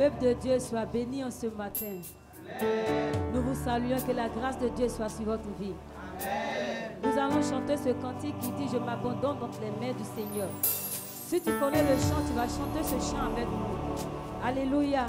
peuple de Dieu soit béni en ce matin. Nous vous saluons, que la grâce de Dieu soit sur votre vie. Nous allons chanter ce cantique qui dit « Je m'abandonne dans les mains du Seigneur ». Si tu connais le chant, tu vas chanter ce chant avec nous. Alléluia.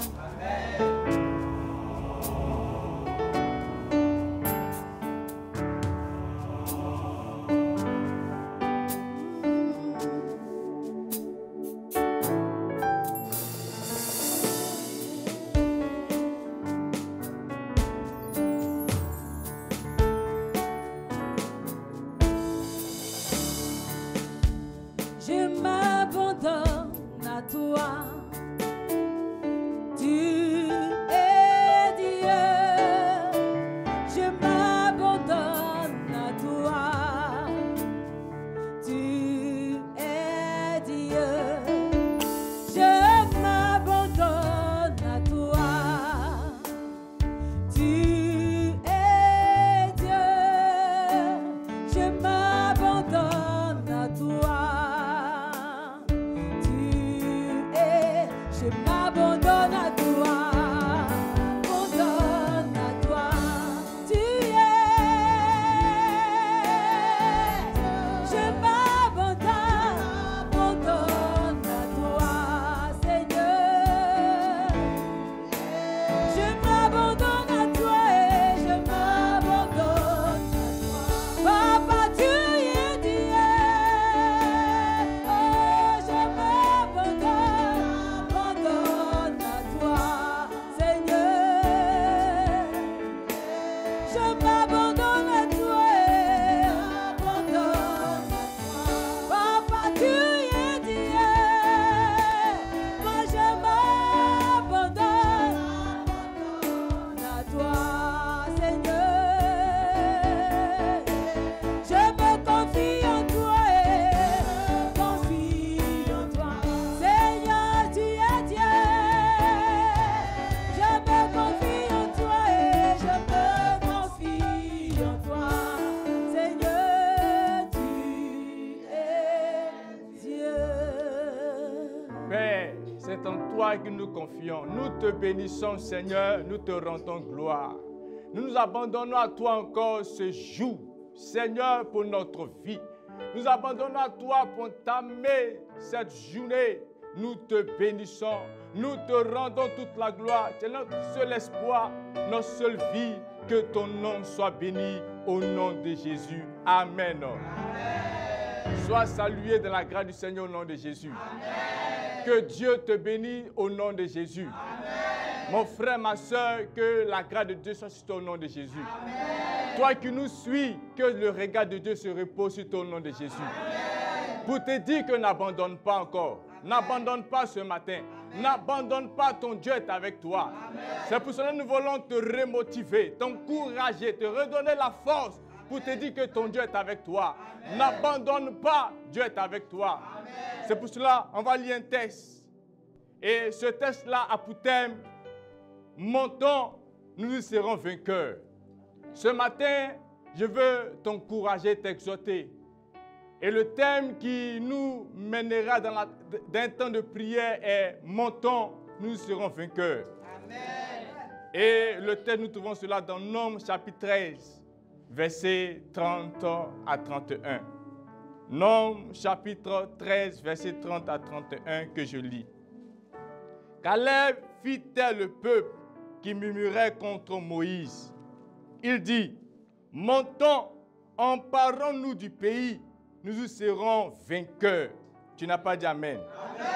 Que nous confions. Nous te bénissons, Seigneur, nous te rendons gloire. Nous nous abandonnons à toi encore ce jour, Seigneur, pour notre vie. Nous abandonnons à toi pour entamer cette journée. Nous te bénissons, nous te rendons toute la gloire. C'est notre seul espoir, notre seule vie, que ton nom soit béni au nom de Jésus. Amen. Amen. Sois salué dans la grâce du Seigneur au nom de Jésus. Amen. Que Dieu te bénisse au nom de Jésus. Amen. Mon frère, ma soeur, que la grâce de Dieu soit sur toi au nom de Jésus. Amen. Toi qui nous suis, que le regard de Dieu se repose sur toi au nom de Jésus. Amen. Pour te dire que n'abandonne pas encore. N'abandonne pas ce matin. N'abandonne pas, ton Dieu est avec toi. C'est pour cela que nous voulons te remotiver, t'encourager, te redonner la force pour te dire que ton Dieu est avec toi. N'abandonne pas, Dieu est avec toi. C'est pour cela qu'on va lire un texte. Et ce texte-là a pour thème « Montons, nous serons vainqueurs ». Ce matin, je veux t'encourager, t'exhorter. Et le thème qui nous mènera dans un temps de prière est « Montons, nous serons vainqueurs ». Et le texte, nous trouvons cela dans Nombres chapitre 13, versets 30 à 31. Nombres chapitre 13, versets 30 à 31 que je lis. Caleb fit taire le peuple qui murmurait contre Moïse. Il dit, « Montons, emparons-nous du pays, nous y serons vainqueurs. » Tu n'as pas dit Amen. Amen.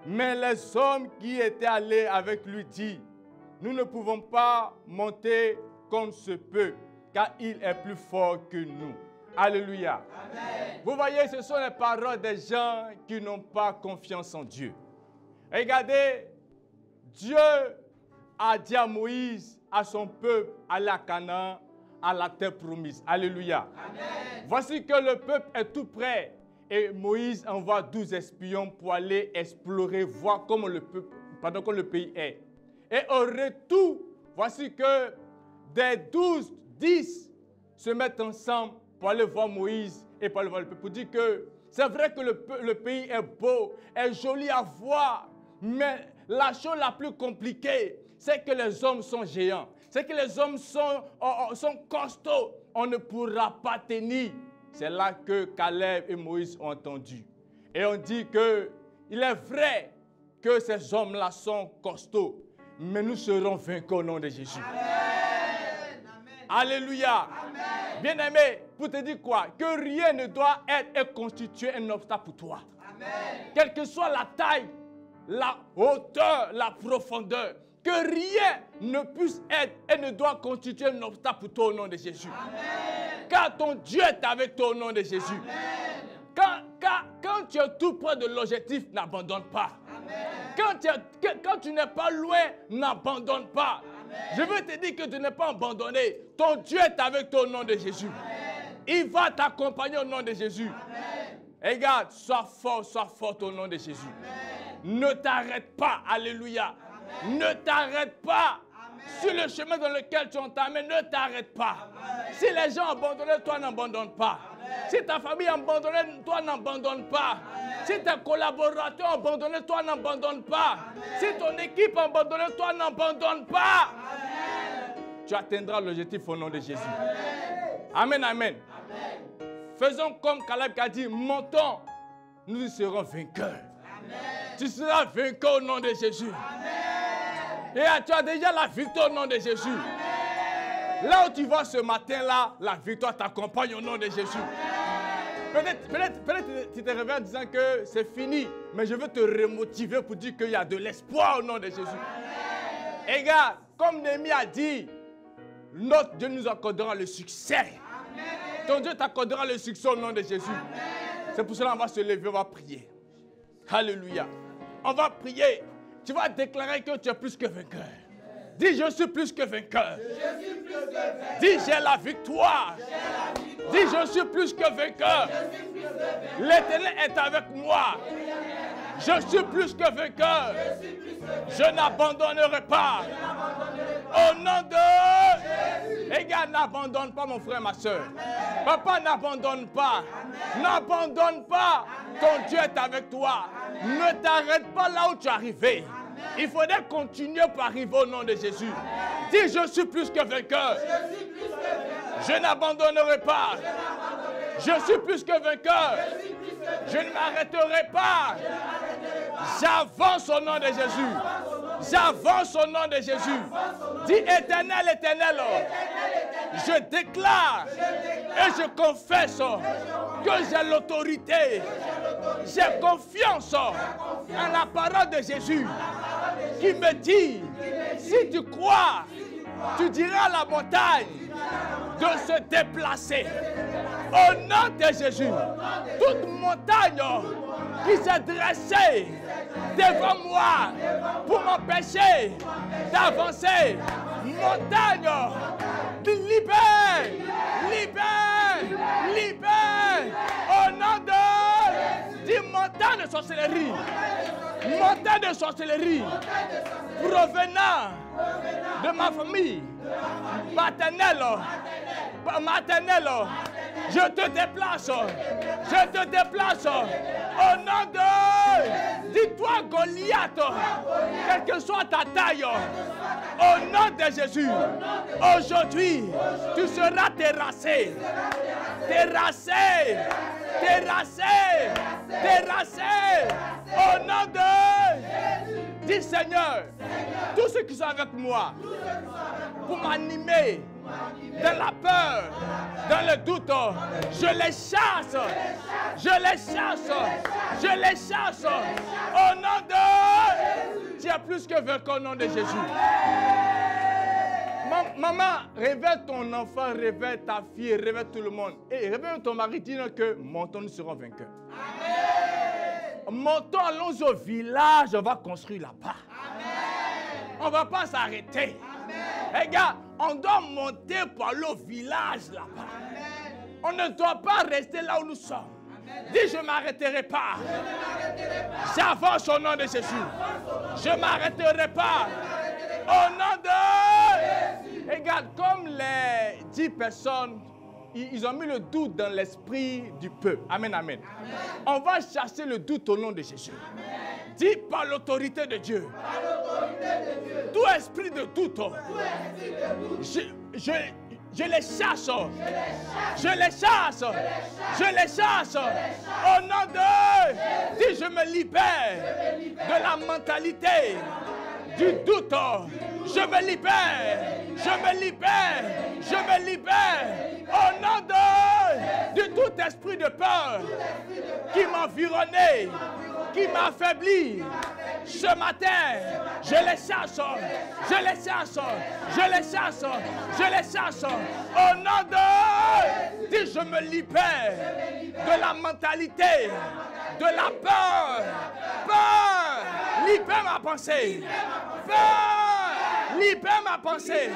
Mais les hommes qui étaient allés avec lui disent, « Nous ne pouvons pas monter contre ce peuple, car il est plus fort que nous. » Alléluia. Amen. Vous voyez, ce sont les paroles des gens qui n'ont pas confiance en Dieu. Regardez, Dieu a dit à Moïse, à son peuple, aller à Canaan, à la terre promise. Alléluia. Amen. Voici que le peuple est tout prêt. Et Moïse envoie 12 espions pour aller explorer, voir comment le pays est. Et au retour, voici que des 12, 10 se mettent ensemble pour aller voir Moïse et pour aller voir le peuple. Pour dire que c'est vrai que le pays est beau, est joli à voir, mais la chose la plus compliquée, c'est que les hommes sont géants. C'est que les hommes sont costauds. On ne pourra pas tenir. C'est là que Caleb et Moïse ont entendu. Et on dit qu'il est vrai que ces hommes-là sont costauds. Mais nous serons vaincus au nom de Jésus. Amen. Alléluia. Bien-aimé, pour te dire quoi? Que rien ne doit être et constituer un obstacle pour toi. Amen. Quelle que soit la taille, la hauteur, la profondeur, que rien ne puisse être et ne doit constituer un obstacle pour toi au nom de Jésus. Amen. Car ton Dieu est avec toi au nom de Jésus. Amen. Quand tu es tout près de l'objectif, n'abandonne pas. Amen. Quand tu n'es pas loin, n'abandonne pas. Amen. Je veux te dire que tu n'es pas abandonné. Ton Dieu est avec toi au nom de Jésus. Amen. Il va t'accompagner au nom de Jésus. Amen. Regarde, sois forte au nom de Jésus. Amen. Ne t'arrête pas. Alléluia. Amen. Ne t'arrête pas. Amen. Sur le chemin dans lequel tu entamé, ne t'arrête pas. Amen. Si les gens abandonnent, toi n'abandonne pas. Amen. Si ta famille abandonne, toi n'abandonne pas. Amen. Si tes collaborateurs abandonnent, toi n'abandonne pas. Amen. Si ton équipe abandonne, toi n'abandonne pas. Amen. Tu atteindras l'objectif au nom de Jésus. Amen, amen. Amen. Faisons comme Caleb qui a dit, montons, nous y serons vainqueurs. Amen. Tu seras vaincu au nom de Jésus. Amen. Et tu as déjà la victoire au nom de Jésus. Amen. Là où tu vas ce matin-là, la victoire t'accompagne au nom de Jésus. Peut-être tu te réveilles en disant que c'est fini, mais je veux te remotiver pour dire qu'il y a de l'espoir au nom de Jésus. Amen. Et regarde, comme Néhémie a dit, notre Dieu nous accordera le succès. Amen. Ton Dieu t'accordera le succès au nom de Jésus. C'est pour cela qu'on va se lever, on va prier. Alléluia. On va prier. Tu vas déclarer que tu es plus que vainqueur. Dis, je suis plus que vainqueur. Dis, j'ai la victoire. Dis, je suis plus que vainqueur. L'Éternel est avec moi. Je suis plus que vainqueur. Je n'abandonnerai pas. Au nom de... Regarde, n'abandonne pas mon frère, ma soeur. Papa, n'abandonne pas. N'abandonne pas. Ton Dieu est avec toi. Ne t'arrête pas là où tu es arrivé. Il faudrait continuer pour arriver au nom de Jésus. Dis, je suis plus que vainqueur. Je n'abandonnerai pas. Je suis plus que vainqueur. Je ne m'arrêterai pas. J'avance au nom de Jésus. J'avance au nom de Jésus. Dis, Éternel, Éternel, je déclare et je confesse que j'ai l'autorité. J'ai confiance en la parole de Jésus qui me dit, si tu crois, tu diras à la montagne de se déplacer. Au nom de Jésus, toute montagne qui s'est dressée devant moi pour m'empêcher d'avancer, montagne, libère, libère, libère. Au nom de... Dis montagne de sorcellerie. Montagne de sorcellerie provenant de ma famille paternelle, maternelle. Je te déplace. Je te déplace. Au nom de... Dis-toi Goliath, quelle que soit ta taille, au nom de Jésus, aujourd'hui, tu seras terrassé. Terrassé. Terrassé. Terrassé. Au nom de... Dis Seigneur, tous ceux qui sont avec moi, pour m'animer dans la peur, dans le doute, je les chasse. Je les chasse. Je les chasse. Au nom de... Tu es plus que vaincu au nom de Jésus. Maman, réveille ton enfant, réveille ta fille, réveille tout le monde. Et réveille ton mari, dis que montons, nous serons vainqueurs. Amen. Montons, allons au village, on va construire là-bas. On ne va pas s'arrêter. Regarde, on doit monter pour aller au village là-bas. On ne doit pas rester là où nous sommes. Dis, je ne m'arrêterai pas. J'avance au nom de Jésus. Je ne m'arrêterai pas. Au nom de... Regarde, comme les 10 personnes, ils ont mis le doute dans l'esprit du peuple. Amen, amen. On va chasser le doute au nom de Jésus. Dis par l'autorité de Dieu. Tout esprit de doute. Je les chasse. Je les chasse. Je les chasse. Au nom de... Dis, je me libère de la mentalité du doute. Je me libère. Je me libère. Je me libère. Au nom de tout esprit de peur qui m'environnait, qui m'a affaibli. Ce matin, je les chasse, je les chasse, je les chasse, je les chasse. Au nom de... Dis, je me libère de la mentalité, de la peur. Peur, libère ma pensée. Peur, libère ma pensée.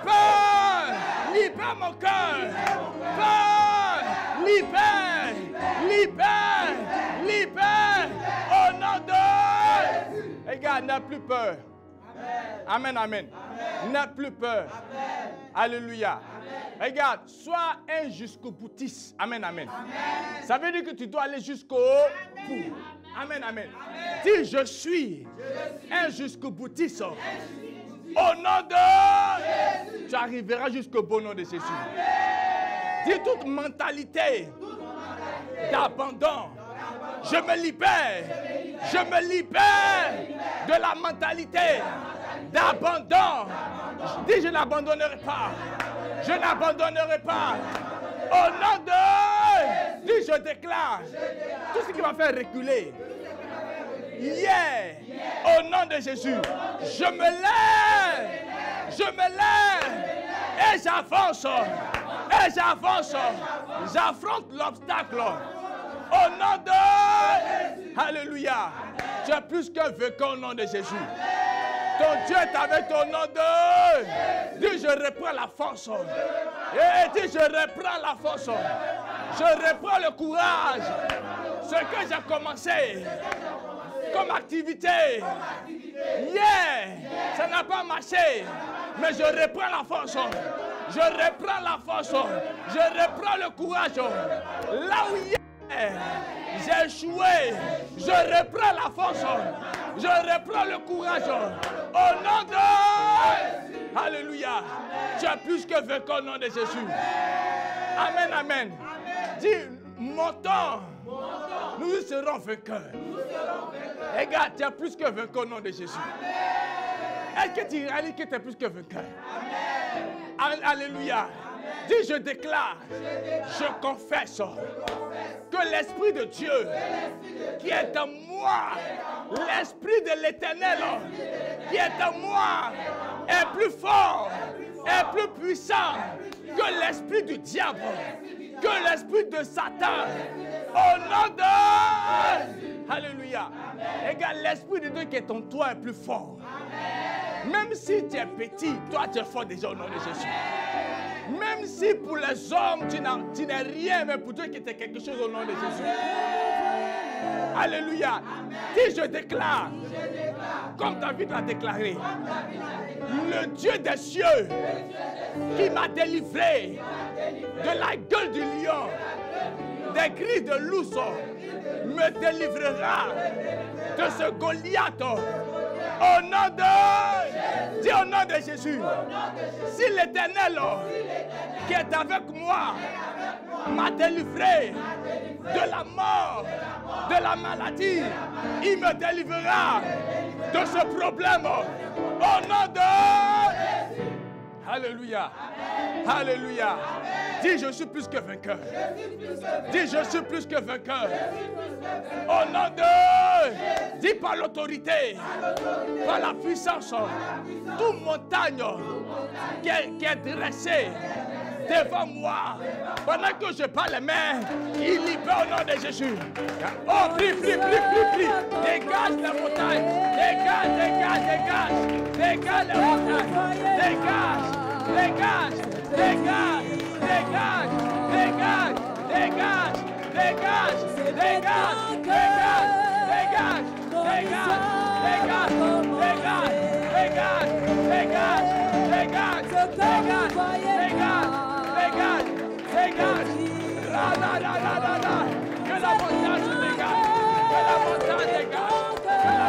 Peur, libère mon cœur. Peur, libère, libère, libère. Au nom de... Regarde, n'aie plus peur. Amen, amen. N'aie plus peur. Amen. Alléluia. Amen. Regarde, sois un jusqu'au boutiste. Amen, amen. Amen. Ça veut dire que tu dois aller jusqu'au bout. Amen, amen. Dis, je suis un jusqu'au boutiste. Au nom de Jésus. Tu arriveras jusqu'au bon nom de Jésus. Amen. Dis, toute mentalité d'abandon. Je me libère. Je me libère de la mentalité d'abandon. Dis, je n'abandonnerai pas. Je n'abandonnerai pas. Au nom de... Dis, je déclare tout ce qui va faire reculer. Hier, au nom de Jésus, je me lève. Je me lève. Et j'avance. Et j'avance. J'affronte l'obstacle. Au nom de... Alléluia. Tu es plus qu'un vainqueur au nom de Jésus. Ton Dieu est avec toi au nom de... Dis, je reprends la force. Et dis, je reprends la force. Je reprends le courage. Ce que j'ai commencé comme activité. Ça n'a pas marché. Mais je reprends la force. Je reprends la force. Je reprends le courage. Là où j'ai échoué, je reprends la force, je reprends le courage, au nom de... Alléluia, tu es plus que vainqueur au nom de Jésus. Amen, amen. Dis, montons, nous serons vainqueurs. Regarde, tu es plus que vainqueur au nom de Jésus. Est-ce que tu réalises que tu es plus que vainqueur? Alléluia. Dis, je déclare, je confesse que l'Esprit de Dieu qui est en moi, l'Esprit de l'Éternel qui est en moi, est plus fort, est plus puissant que l'Esprit du diable, que l'Esprit de Satan. Au nom de... Alléluia. Regarde, l'Esprit de Dieu qui est en toi est plus fort. Même si tu es petit, toi tu es fort déjà au nom de Jésus. Même si pour les hommes tu n'es rien, mais pour Dieu qui était quelque chose au nom de Jésus. Alléluia. Dis, je déclare, comme David l'a déclaré, le Dieu des cieux qui m'a délivré de la gueule du lion, des cris de l'ours, me délivrera de ce Goliath. Au nom de... Dis au nom de Jésus. Si l'Éternel qui est avec moi m'a délivré de la mort, de la maladie, il me délivrera de ce problème. Au nom de... Alléluia. Alléluia. Dis, je suis plus que vainqueur. Dis, je suis plus que vainqueur. Au nom de... Dis, par l'autorité, par la puissance, toute montagne qui est dressée devant moi, pendant que je parle les mains, il libère au nom de Jésus. Oh, prie, prie, prie, prie, prie. Dégage la montagne. Dégage, dégage, dégage. Dégage la montagne. Dégage, dégage, dégage, dégage, dégage, dégage, dégage, dégage, dégage, dégage, dégage, dégage, dégage, dégage, dégage, dégage, dégage, dégage, dégage, que la montagne se dégage, que la montagne dégage, que la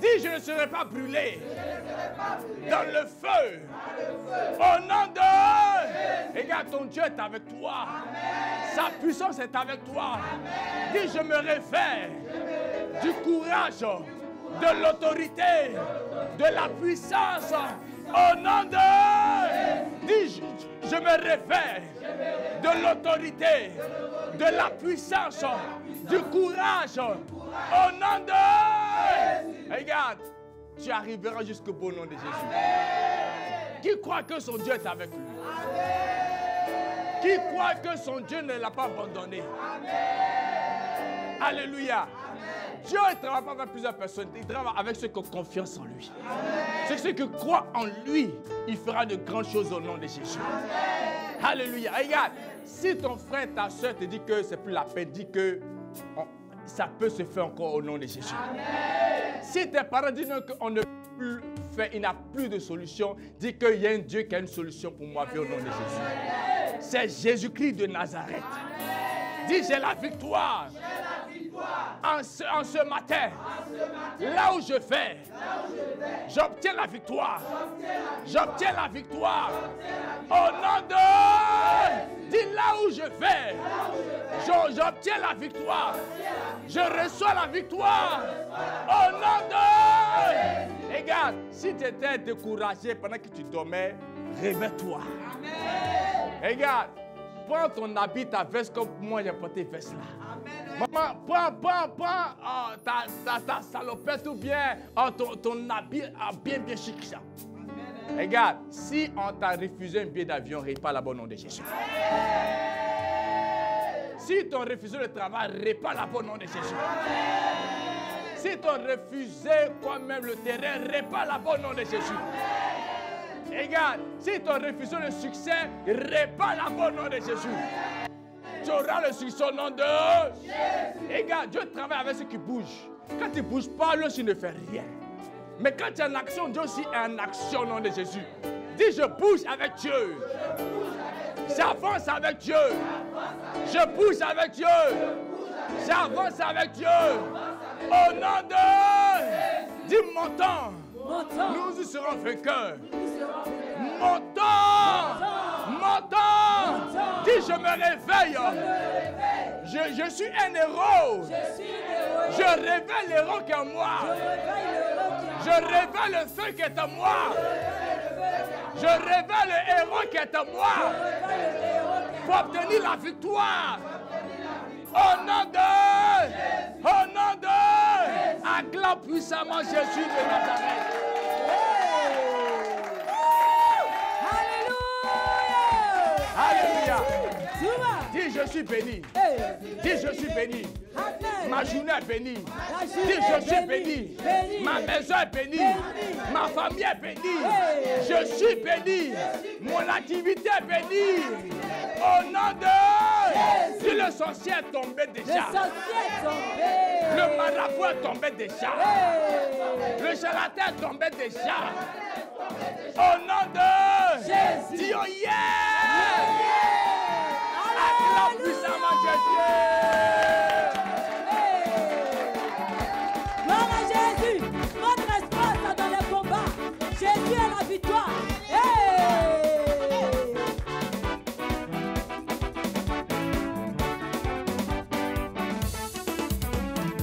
Dis, je ne serai pas brûlé dans le feu. Au nom de... Regarde, ton Dieu est avec toi. Sa puissance est avec toi. Dis, je me réveille du courage, de l'autorité, de la puissance. Au nom de... Dis, je me réveille de l'autorité, de la puissance, du courage. Au nom de... Regarde, tu arriveras jusqu'au beau nom de Jésus. Qui croit que son Dieu est avec lui? Qui croit que son Dieu ne l'a pas abandonné? Alléluia. Dieu ne travaille pas avec plusieurs personnes, il travaille avec ceux qui ont confiance en lui. C'est ceux qui croient en lui, il fera de grandes choses au nom de Jésus. Alléluia. Regarde, si ton frère, ta soeur te dit que c'est plus la peine, dis que ça peut se faire encore au nom de Jésus. Si tes parents disent qu'on ne peut plus faire, il n'y a plus de solution, dis qu'il y a un Dieu qui a une solution pour moi au nom de Jésus. C'est Jésus-Christ de Nazareth. Dis, j'ai la victoire. En ce matin, là où je vais, j'obtiens la victoire. J'obtiens la victoire. Au nom de... Dis, là où je vais, j'obtiens la victoire. Je reçois la victoire. Au nom de... Regarde, si tu étais découragé pendant que tu dormais, réveille-toi. Regarde, prends ton habit, ta veste comme moi j'ai porté veste là. Maman, prends ta salopette ou bien ton habit bien chic ça. Regarde, si on t'a refusé un billet d'avion, répare la bonne nom de Jésus. Si t'ont refusé le travail, répare la bonne nom de Jésus. Si t'ont refusé quand même le terrain, répare la bonne nom de Jésus. Regarde, si t'ont refusé le succès, répare la bonne nom de Jésus. Tu auras le succès au nom de Jésus. Regarde, Dieu travaille avec ceux qui bougent. Quand tu ne bouges pas, lui aussi ne fait rien. Mais quand tu es en action, Dieu aussi est en action au nom de Jésus. Dis, je bouge avec Dieu. J'avance avec Dieu. Je bouge avec Dieu. J'avance avec Dieu. Au nom de... Dis, montons. Nous y serons vainqueurs. Montons. Dis, je me réveille. Je suis un héros. Je révèle l'héros qui est en moi. Je révèle le feu qui est en moi. Je révèle le héros qui est en moi. Pour obtenir la victoire. Au nom de... Acclame puissamment Jésus de Nazareth. Alléluia. Dis, je suis béni. Dis, je suis béni. Ma journée est bénie. Dis, je suis béni. Ma maison est bénie. Ma famille est bénie. Je suis béni. Mon activité est bénie. Au nom de... Dis, le sorcier est tombé déjà. Le marabout est tombé déjà. Le charlatan est tombé déjà. Au nom de Jésus. Dis, oh yeah! Acclame puissamment Jésus. Gloire à Jésus. Notre espoir dans les combats. Jésus a la victoire.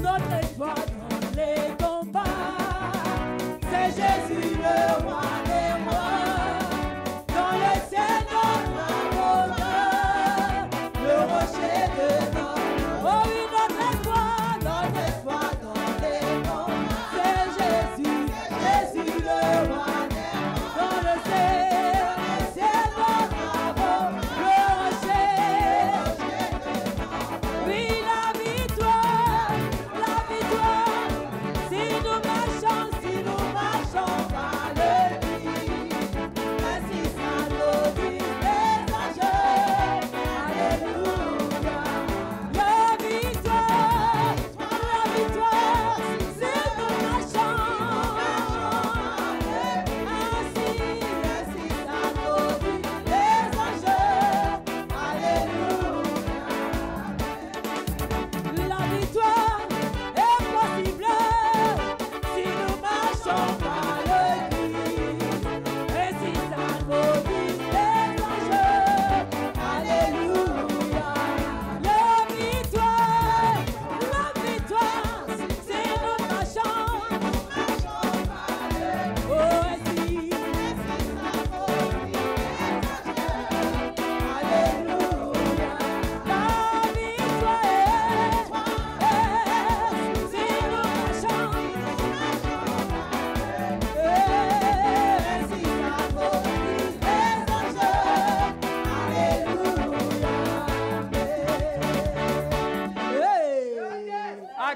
Notre espoir dans les combats. C'est Jésus le roi. Dans le ciel, notre bonheur, le rocher de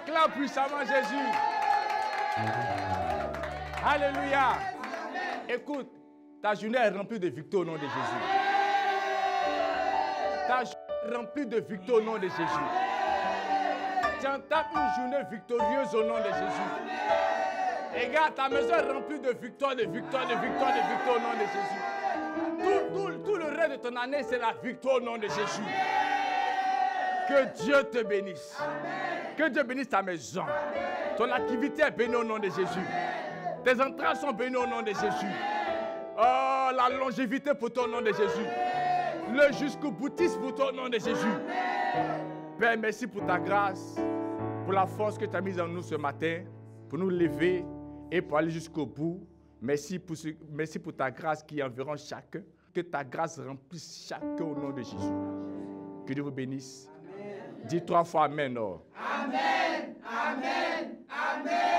Acclame puissamment Jésus. Alléluia. Écoute, ta journée est remplie de victoires au nom de Jésus. Ta journée est remplie de victoires au nom de Jésus. Tu entends une journée victorieuse au nom de Jésus. Et regarde, ta maison est remplie de victoires, de victoires, de victoires, de victoires au nom de Jésus. Tout le reste de ton année, c'est la victoire au nom de Jésus. Que Dieu te bénisse. Que Dieu bénisse ta maison. Ton activité est bénie au nom de Jésus. Tes entrailles sont bénies au nom de Jésus. Oh, la longévité pour ton nom de Jésus. Le jusqu'au boutiste pour ton nom de Jésus. Père, merci pour ta grâce, pour la force que tu as mise en nous ce matin, pour nous lever et pour aller jusqu'au bout. Merci pour ta grâce qui environne chacun. Que ta grâce remplisse chacun au nom de Jésus. Que Dieu vous bénisse. Amen. Dis 3 fois Amen. Oh. Amen, Amen, Amen.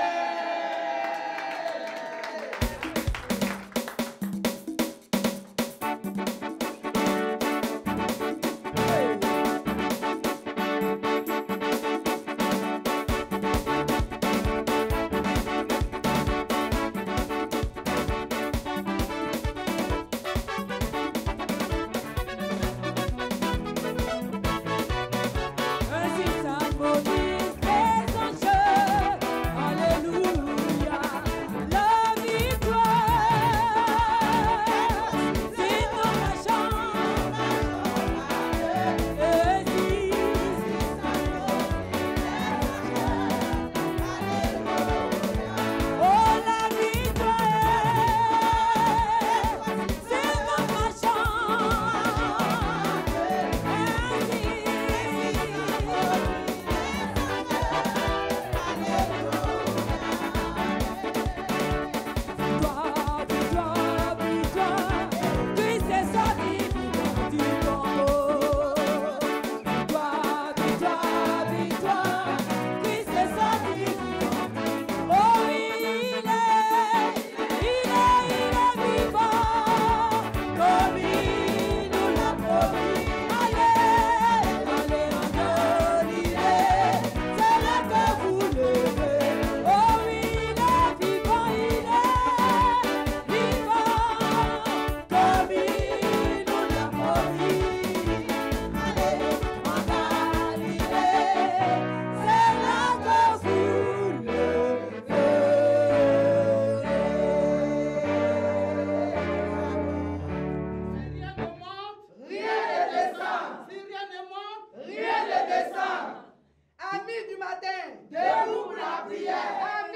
Amis du matin, debout pour la prière.